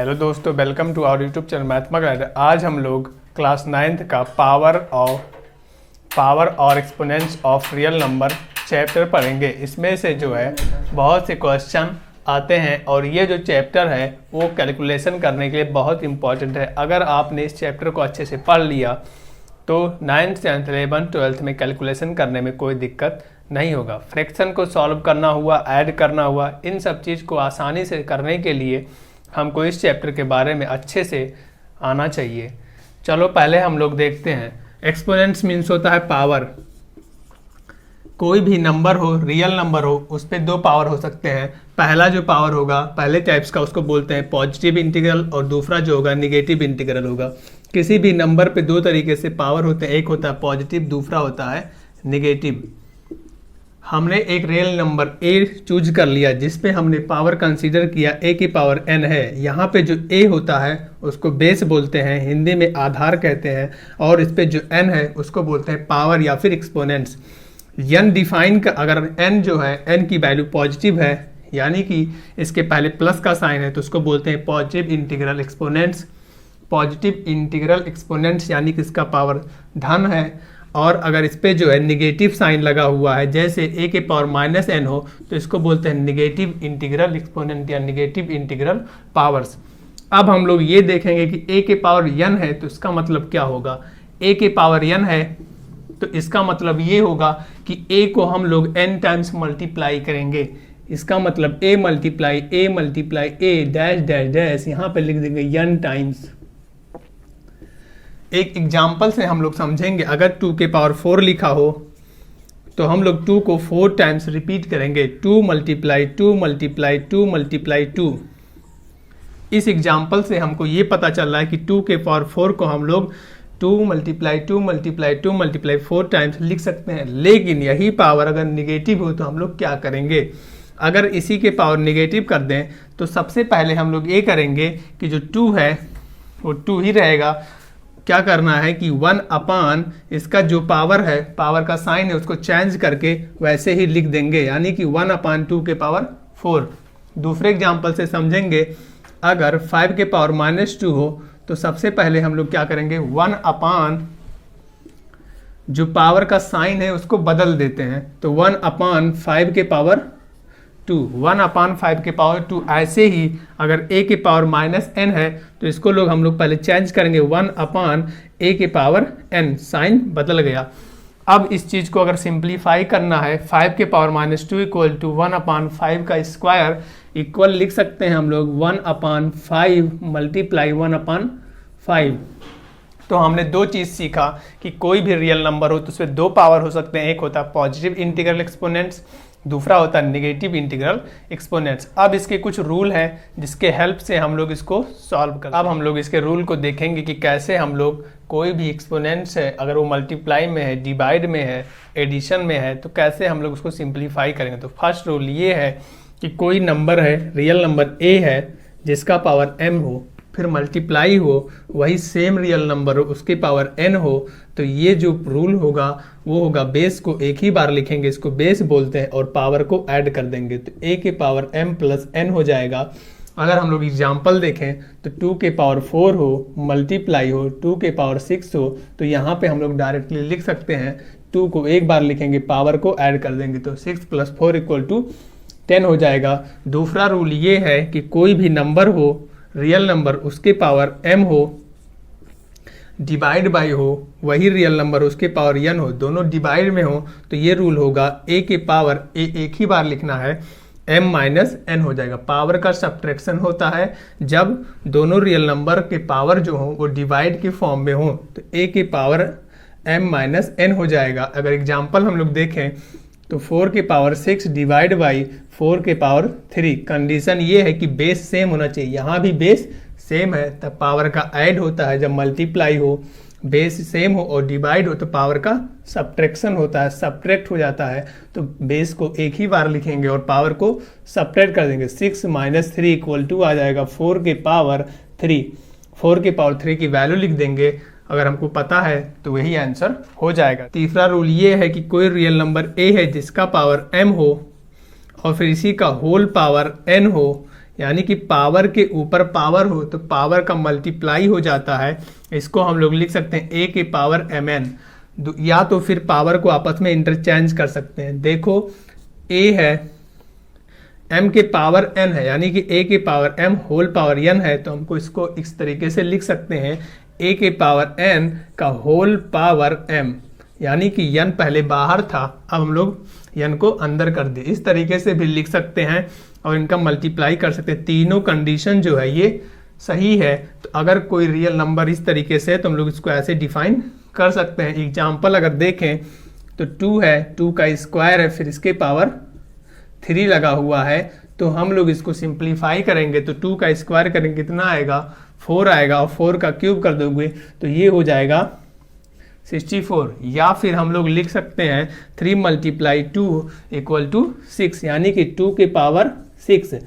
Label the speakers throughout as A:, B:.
A: Hello दोस्तों, welcome to our YouTube channel mathematics guide. आज हम लोग क्लास 9th का पावर और exponents of real number chapter पढ़ेंगे। इसमें से जो है बहुत से क्वेश्चन आते हैं और ये जो चैप्टर है वो कैलकुलेशन करने के लिए बहुत इंपॉर्टेंट है। अगर आपने इस चैप्टर को अच्छे से पढ़ लिया तो 9th, 10th, 11th, 12th में कैलकुलेशन करने में कोई दिक्कत नहीं होगा। फ्रैक्शन को सॉल्व करना हुआ, ऐड करना हुआ, इन सब चीज़ को आसानी से करने के लिए हमको इस चैप्टर के बारे में अच्छे से आना चाहिए। चलो पहले हम लोग देखते हैं। एक्सपोनेंट्स मीन्स होता है पावर। कोई भी नंबर हो, रियल नंबर हो, उस पर दो पावर हो सकते हैं। पहला जो पावर होगा पहले टाइप्स का, उसको बोलते हैं पॉजिटिव इंटीग्रल, और दूसरा जो होगा निगेटिव इंटीग्रल होगा। किसी भी नंबर पे दो तरीके से पावर होते हैं, एक होता है पॉजिटिव, दूसरा होता है निगेटिव। हमने एक रियल नंबर a चूज कर लिया जिसपे हमने पावर कंसीडर किया a की पावर n है। यहाँ पे जो a होता है उसको बेस बोलते हैं, हिंदी में आधार कहते हैं, और इस पे जो n है उसको बोलते हैं पावर या फिर एक्सपोनेंट्स। n डिफाइन का, अगर n जो है, n की वैल्यू पॉजिटिव है यानी कि इसके पहले प्लस का साइन है तो उसको बोलते हैं positive integral exponents. Positive integral exponents यानी कि इसका पावर धन है। और अगर इस पे जो है निगेटिव साइन लगा हुआ है, जैसे a के पावर -n हो, तो इसको बोलते हैं निगेटिव इंटीग्रल एक्सपोनेंट या निगेटिव इंटीग्रल पावर्स। अब हम लोग ये देखेंगे कि a के पावर n है तो इसका मतलब क्या होगा। a के पावर n है तो इसका मतलब ये होगा कि a को हम लोग n टाइम्स मल्टीप्लाई करेंगे। इसका मतलब a multiply a dash dash dash, यहाँ पे लिख देंगे n टाइम्स। एक एग्जाम्पल से हम लोग समझेंगे। अगर 2 के पावर 4 लिखा हो तो हम लोग 2 को 4 टाइम्स रिपीट करेंगे। 2 मल्टीप्लाई 2 मल्टीप्लाई 2 मल्टीप्लाई 2। इस एग्जाम्पल से हमको ये पता चल रहा है कि 2 के पावर 4 को हम लोग 2 मल्टीप्लाई 2 मल्टीप्लाई 2 मल्टीप्लाई 4 टाइम्स लिख सकते हैं। लेकिन यही पावर अगर निगेटिव हो तो हम लोग क्या करेंगे। अगर इसी के पावर निगेटिव कर दें तो सबसे पहले हम लोग ये करेंगे कि जो 2 है वो 2 ही रहेगा। क्या करना है कि 1 अपान इसका जो पावर है, पावर का साइन है, उसको चेंज करके वैसे ही लिख देंगे, यानी कि 1 अपान 2 के पावर 4। दूसरे एग्जाम्पल से समझेंगे। अगर 5 के पावर -2 हो तो सबसे पहले हम लोग क्या करेंगे, 1 अपान जो पावर का साइन है उसको बदल देते हैं, तो 1 अपान 5 के पावर 2, 1 अपान 5 के पावर 2। ऐसे ही अगर a के पावर -n है तो इसको लोग हम लोग पहले चेंज करेंगे, 1 अपान a के पावर n, साइन बदल गया। अब इस चीज़ को अगर सिंप्लीफाई करना है, 5 के पावर -2 इक्वल टू 1 अपान 5 का स्क्वायर इक्वल लिख सकते हैं हम लोग 1 अपान 5 मल्टीप्लाई 1 अपान 5। तो हमने दो चीज़ सीखा कि कोई भी रियल नंबर हो तो उसमें दो पावर हो सकते हैं। एक होता है पॉजिटिव इंटीग्रल एक्सपोनेंट्स, दूसरा होता है निगेटिव इंटीग्रल एक्सपोनेंट्स। अब इसके कुछ रूल हैं जिसके हेल्प से हम लोग इसको सॉल्व कर। अब हम लोग इसके रूल को देखेंगे कि कैसे हम लोग कोई भी एक्सपोनेंट्स है, अगर वो मल्टीप्लाई में है, डिवाइड में है, एडिशन में है, तो कैसे हम लोग उसको सिंप्लीफाई करेंगे। तो फर्स्ट रूल ये है कि कोई नंबर है, रियल नंबर a है जिसका पावर m हो, फिर मल्टीप्लाई हो, वही सेम रियल नंबर हो, उसके पावर n हो, तो ये जो रूल होगा वो होगा बेस को एक ही बार लिखेंगे, इसको बेस बोलते हैं, और पावर को ऐड कर देंगे तो a के पावर m प्लस n हो जाएगा। अगर हम लोग एग्जाम्पल देखें तो 2 के पावर 4 हो, मल्टीप्लाई हो 2 के पावर 6 हो, तो यहाँ पे हम लोग डायरेक्टली लिख सकते हैं, 2 को एक बार लिखेंगे, पावर को ऐड कर देंगे, तो 6 + 4 इक्वल टू 10 हो जाएगा। दूसरा रूल ये है कि कोई भी नंबर हो, रियल नंबर, उसके पावर m हो, डिवाइड बाई हो, वही रियल नंबर उसके पावर n हो, दोनों डिवाइड में हो, तो ये रूल होगा a के पावर a एक ही बार लिखना है, m - n हो जाएगा। पावर का सब्ट्रैक्शन होता है जब दोनों रियल नंबर के पावर जो हो वो डिवाइड के फॉर्म में हो, तो a के पावर m - n हो जाएगा। अगर एग्जाम्पल हम लोग देखें तो 4 के पावर 6 डिवाइड बाई 4 के पावर 3। कंडीशन ये है कि बेस सेम होना चाहिए, यहाँ भी बेस सेम है तब पावर का ऐड होता है। जब मल्टीप्लाई हो, बेस सेम हो और डिवाइड हो तो पावर का सब्ट्रैक्शन होता है, सब्ट्रैक्ट हो जाता है, तो बेस को एक ही बार लिखेंगे और पावर को सब्ट्रैक्ट कर देंगे। 6 - 3 इक्वल टू आ जाएगा 4 के पावर 3। 4 के पावर 3 की वैल्यू लिख देंगे, अगर हमको पता है तो वही आंसर हो जाएगा। तीसरा रूल ये है कि कोई रियल नंबर a है जिसका पावर m हो और फिर इसी का होल पावर n हो, यानी कि पावर के ऊपर पावर हो तो पावर का मल्टीप्लाई हो जाता है। इसको हम लोग लिख सकते हैं a के पावर mn, या तो फिर पावर को आपस में इंटरचेंज कर सकते हैं। देखो a है, m के पावर n है, यानी कि a के power m whole power n है, तो हमको इसको इस तरीके से लिख सकते हैं a के पावर n का होल पावर m, यानी कि n पहले बाहर था, अब हम लोग n को अंदर कर दिए। इस तरीके से भी लिख सकते हैं और इनका मल्टीप्लाई कर सकते हैं। तीनों कंडीशन जो है ये सही है। तो अगर कोई रियल नंबर इस तरीके से है तो हम लोग इसको ऐसे डिफाइन कर सकते हैं। एग्जाम्पल अगर देखें तो 2 है, 2 का स्क्वायर है, फिर इसके पावर 3 लगा हुआ है, तो हम लोग इसको सिंप्लीफाई करेंगे तो 2 का स्क्वायर करेंगे कितना आएगा, 4 आएगा, और 4 का क्यूब कर दोगे तो ये हो जाएगा 64। या फिर हम लोग लिख सकते हैं 3 मल्टीप्लाई 2 इक्वल टू 6, यानी कि 2 के पावर 6।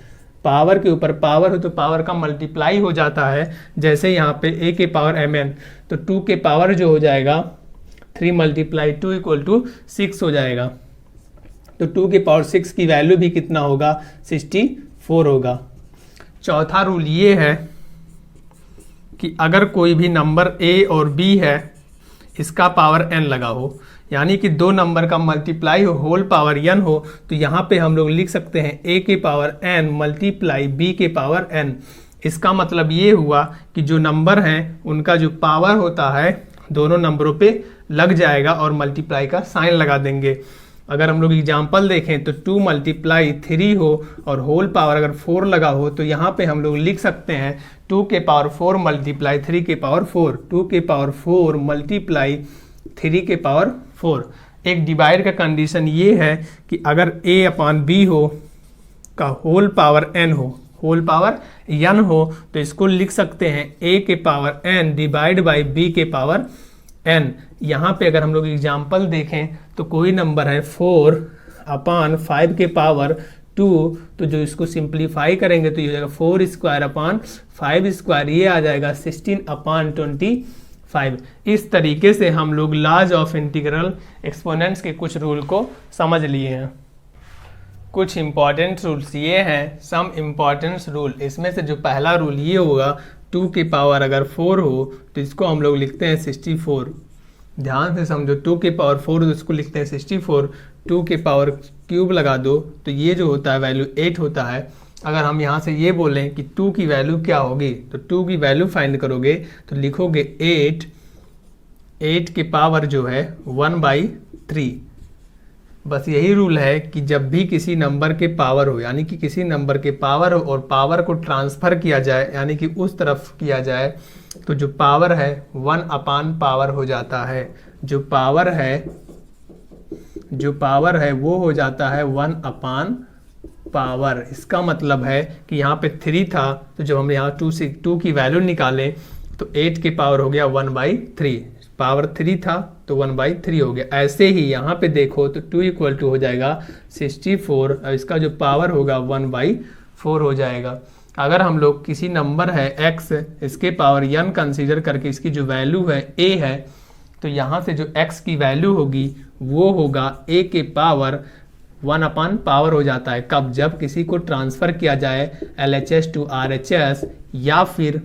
A: पावर के ऊपर पावर हो तो पावर का मल्टीप्लाई हो जाता है, जैसे यहाँ पे a के पावर mn, तो 2 के पावर जो हो जाएगा 3 मल्टीप्लाई 2 इक्वल टू 6 हो जाएगा। तो 2 के पावर 6 की वैल्यू भी कितना होगा, 64 होगा। चौथा रूल ये है कि अगर कोई भी नंबर a और b है, इसका पावर n लगा हो, यानी कि दो नंबर का मल्टीप्लाई हो, होल पावर n हो, तो यहाँ पे हम लोग लिख सकते हैं a के पावर n मल्टीप्लाई b के पावर n। इसका मतलब ये हुआ कि जो नंबर हैं उनका जो पावर होता है दोनों नंबरों पे लग जाएगा और मल्टीप्लाई का साइन लगा देंगे। अगर हम लोग एग्जाम्पल देखें तो 2 मल्टीप्लाई 3 हो और होल पावर अगर 4 लगा हो, तो यहाँ पे हम लोग लिख सकते हैं 2 के पावर 4 मल्टीप्लाई 3 के पावर 4, 2 के पावर 4 मल्टीप्लाई 3 के पावर 4। एक डिवाइड का कंडीशन ये है कि अगर a अपॉन b हो का होल पावर n हो, होल पावर n हो, तो इसको लिख सकते हैं a के power n divide by b के पावर n। यहाँ पे अगर हम लोग एग्जाम्पल देखें तो कोई नंबर है 4 अपॉन 5 के पावर 2, तो जो इसको सिंप्लीफाई करेंगे तो ये हो जाएगा 4 स्क्वायर अपॉन 5 स्क्वायर, ये आ जाएगा 16 अपॉन 25। इस तरीके से हम लोग लॉज ऑफ इंटीग्रल एक्सपोनेंट्स के कुछ रूल को समझ लिए हैं। कुछ इंपॉर्टेंट रूल्स ये हैं, सम इम्पॉर्टेंट रूल। इसमें से जो पहला रूल ये होगा, 2 की पावर अगर 4 हो तो इसको हम लोग लिखते हैं 64। ध्यान से समझो, 2 की पावर 4 तो इसको लिखते हैं 64। 2 के पावर क्यूब लगा दो तो ये जो होता है वैल्यू 8 होता है। अगर हम यहाँ से ये बोलें कि 2 की वैल्यू क्या होगी, तो 2 की वैल्यू फाइंड करोगे तो लिखोगे 8 के पावर जो है 1/3। बस यही रूल है कि जब भी किसी नंबर के पावर हो, यानी कि किसी नंबर के पावर हो और पावर को ट्रांसफ़र किया जाए, यानी कि उस तरफ किया जाए, तो जो पावर है 1 अपान पावर हो जाता है। जो पावर है वो हो जाता है 1 अपान पावर। इसका मतलब है कि यहाँ पे 3 था, तो जब हम यहाँ 2 की वैल्यू निकालें तो 8 के पावर हो गया 1/3। पावर 3 था तो 1/3 हो गया। ऐसे ही यहाँ पे देखो तो 2 इक्वल टू हो जाएगा 64 और इसका जो पावर होगा 1/4 हो जाएगा। अगर हम लोग किसी नंबर है x, इसके पावर n कंसीडर करके इसकी जो वैल्यू है a है, तो यहाँ से जो x की वैल्यू होगी वो होगा a के पावर 1 अपान पावर हो जाता है। कब? जब किसी को ट्रांसफ़र किया जाए LHS टू RHS या फिर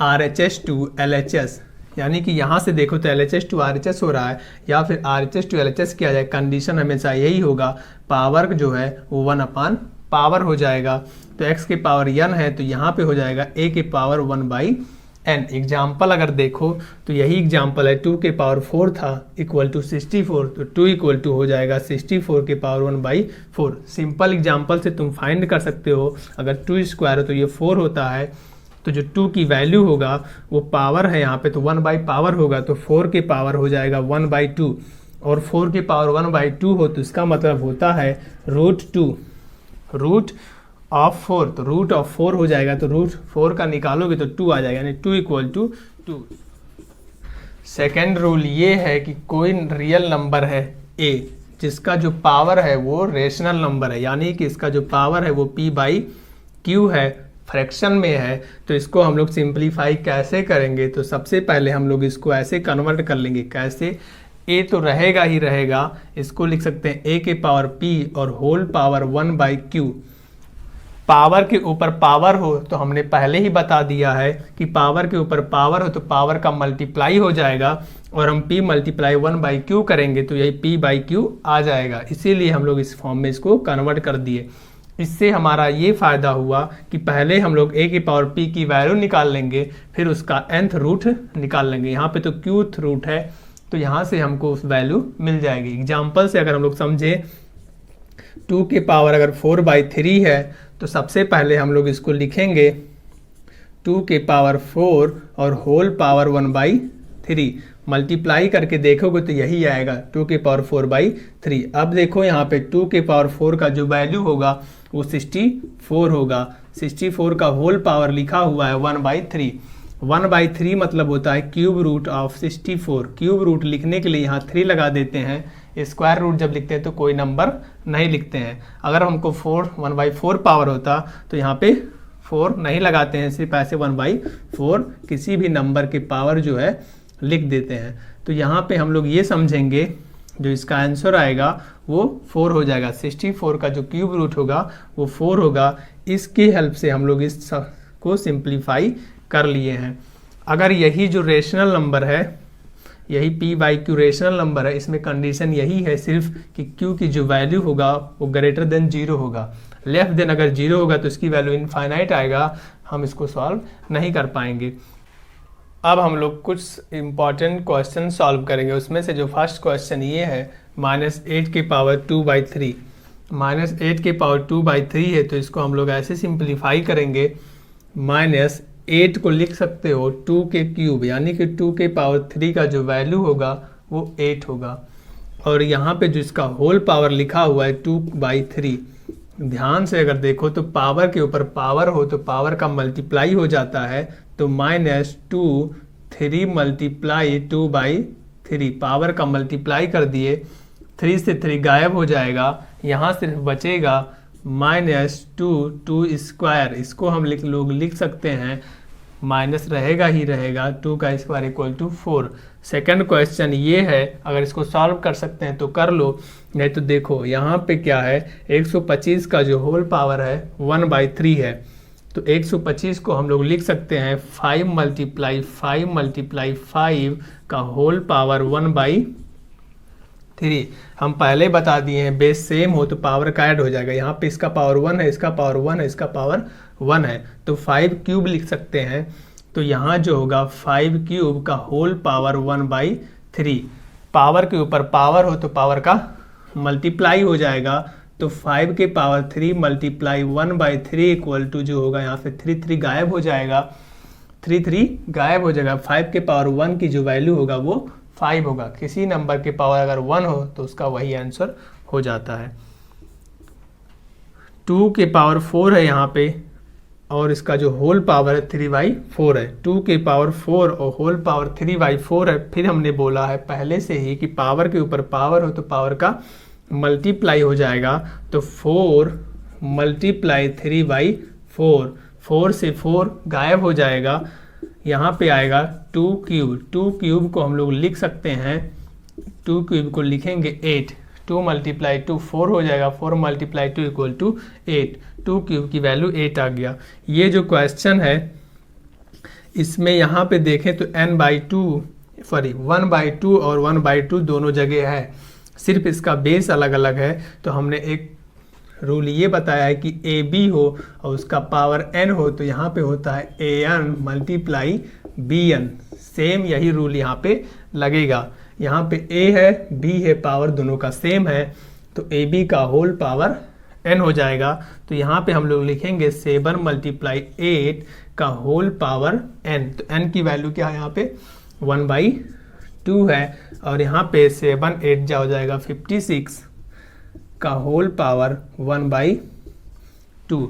A: RHS टू LHS, यानी कि यहाँ से देखो तो LHS टू RHS हो रहा है या फिर RHS टू LHS किया जाए, कंडीशन हमेशा यही होगा, पावर जो है वो 1 अपान पावर हो जाएगा। तो x के पावर n है तो यहाँ पे हो जाएगा a के पावर 1/n। एग्जाम्पल अगर देखो तो यही एग्जाम्पल है, 2 के पावर 4 था इक्वल टू 64, तो 2 इक्वल टू हो जाएगा 64 के पावर 1/4। सिंपल एग्जाम्पल से तुम फाइंड कर सकते हो, अगर 2 स्क्वायर हो तो ये 4 होता है, तो जो 2 की वैल्यू होगा वो पावर है यहाँ पे तो 1/पावर होगा, तो 4 के पावर हो जाएगा 1/2 और 4 के पावर 1/2 हो तो इसका मतलब होता है √2 ऑफ 4, तो रूट ऑफ 4 हो जाएगा, तो √4 का निकालोगे तो 2 आ जाएगा, यानी 2 इक्वल टू 2। सेकेंड रूल ये है कि कोई रियल नंबर है a जिसका जो पावर है वो रेशनल नंबर है, यानी कि इसका जो पावर है वो p/q है, फ्रैक्शन में है, तो इसको हम लोग सिंप्लीफाई कैसे करेंगे? तो सबसे पहले हम लोग इसको ऐसे कन्वर्ट कर लेंगे। कैसे? a तो रहेगा ही रहेगा, इसको लिख सकते हैं a के पावर p और होल पावर 1/q। पावर के ऊपर पावर हो तो हमने पहले ही बता दिया है कि पावर के ऊपर पावर हो तो पावर का मल्टीप्लाई हो जाएगा, और हम p मल्टीप्लाई 1/q करेंगे तो यही p/q आ जाएगा। इसीलिए हम लोग इस फॉर्म में इसको कन्वर्ट कर दिए। इससे हमारा ये फ़ायदा हुआ कि पहले हम लोग a की पावर p की वैल्यू निकाल लेंगे, फिर उसका nth रूट निकाल लेंगे। यहाँ पे तो qth रूट है तो यहाँ से हमको उस वैल्यू मिल जाएगी। एग्जाम्पल से अगर हम लोग समझें, 2 की पावर अगर 4/3 है तो सबसे पहले हम लोग इसको लिखेंगे 2 की पावर 4 और होल पावर 1/3, मल्टीप्लाई करके देखोगे तो यही आएगा 2 की पावर 4/3। अब देखो यहाँ पे 2 की पावर 4 का जो वैल्यू होगा वो 64 होगा। 64 का होल पावर लिखा हुआ है 1/3। 1/3 मतलब होता है cube root of 64। Cube root लिखने के लिए यहाँ 3 लगा देते हैं। स्क्वायर रूट जब लिखते हैं तो कोई नंबर नहीं लिखते हैं। अगर हमको 1/4 पावर होता तो यहाँ पे 4 नहीं लगाते हैं, सिर्फ ऐसे 1/4 किसी भी नंबर के पावर जो है लिख देते हैं। तो यहाँ पे हम लोग ये समझेंगे जो इसका आंसर आएगा वो 4 हो जाएगा। 64 का जो क्यूब रूट होगा वो 4 होगा। इसकी हेल्प से हम लोग इस को सिंप्लीफाई कर लिए हैं। अगर यही जो रेशनल नंबर है, यही p/q रेशनल नंबर है, इसमें कंडीशन यही है सिर्फ कि q की जो वैल्यू होगा वो ग्रेटर देन 0 होगा। लेस देन अगर 0 होगा तो इसकी वैल्यू इनफाइनाइट आएगा, हम इसको सॉल्व नहीं कर पाएंगे। अब हम लोग कुछ इंपॉर्टेंट क्वेश्चन सॉल्व करेंगे। उसमें से जो फर्स्ट क्वेश्चन ये है -8 की पावर 2/3। -8 की पावर 2/3 है तो इसको हम लोग ऐसे सिंप्लीफाई करेंगे। -8 को लिख सकते हो 2 के क्यूब, यानी कि 2 के पावर 3 का जो वैल्यू होगा वो 8 होगा। और यहाँ पे जो इसका होल पावर लिखा हुआ है 2/3, ध्यान से अगर देखो तो पावर के ऊपर पावर हो तो पावर का मल्टीप्लाई हो जाता है। तो -2 3 मल्टीप्लाई 2/3, पावर का मल्टीप्लाई कर दिए, 3 से 3 गायब हो जाएगा, यहाँ सिर्फ बचेगा -2 स्क्वायर। इसको हम लोग लिख सकते हैं, माइनस रहेगा ही रहेगा, 2 का square equal to 4। Second question ये है, अगर इसको सॉल्व कर सकते हैं तो कर लो, नहीं तो देखो यहाँ पे क्या है, 125 का जो होल पावर है 1/3 है। तो 125 को हम लोग लिख सकते हैं 5 मल्टीप्लाई 5 का होल पावर 1/3। हम पहले बता दिए हैं बेस सेम हो तो पावर का ऐड हो जाएगा। यहाँ पे इसका पावर 1 है, इसका पावर 1 है, इसका पावर 1 है, तो 5 क्यूब लिख सकते हैं। तो यहाँ जो होगा 5 क्यूब का होल पावर 1/3। पावर के ऊपर पावर हो तो पावर का मल्टीप्लाई हो जाएगा। तो 5 के पावर 3 मल्टीप्लाई 1/3 इक्वल टू जो होगा यहाँ से 3 गायब हो जाएगा, 3 गायब हो जाएगा। 5 के पावर 1 की जो वैल्यू होगा वो 5 होगा। किसी नंबर के पावर अगर 1 हो तो उसका वही आंसर हो जाता है। 2 के पावर 4 है यहाँ पे, और इसका जो होल पावर है 3/4 है। 2 के पावर 4 और होल पावर 3/4 है। फिर हमने बोला है पहले से ही कि पावर के ऊपर पावर हो तो पावर का मल्टीप्लाई हो जाएगा। तो 4 मल्टीप्लाई 3/4, 4 से 4 गायब हो जाएगा, यहाँ पे आएगा 2 क्यूब। 2 क्यूब को हम लोग लिख सकते हैं, 2 क्यूब को लिखेंगे 8। 2 मल्टीप्लाई 2 4 हो जाएगा, 4 मल्टीप्लाई 2 इक्वल टू 8। 2 क्यूब की वैल्यू 8 आ गया। ये जो क्वेश्चन है इसमें यहाँ पे देखें तो 1/2 और 1/2 दोनों जगह है, सिर्फ इसका बेस अलग अलग है। तो हमने एक रूल ये बताया है कि AB हो और उसका पावर n हो तो यहाँ पे होता है AN मल्टीप्लाई BN। सेम यही रूल यहाँ पे लगेगा। यहाँ पे A है B है, पावर दोनों का सेम है, तो AB का होल पावर n हो जाएगा। तो यहाँ पे हम लोग लिखेंगे 7 मल्टीप्लाई 8 का होल पावर n। तो n की वैल्यू क्या है यहाँ पे 1/2 है, और यहाँ पे 7 8 जा हो जाएगा 56 का होल पावर 1/2।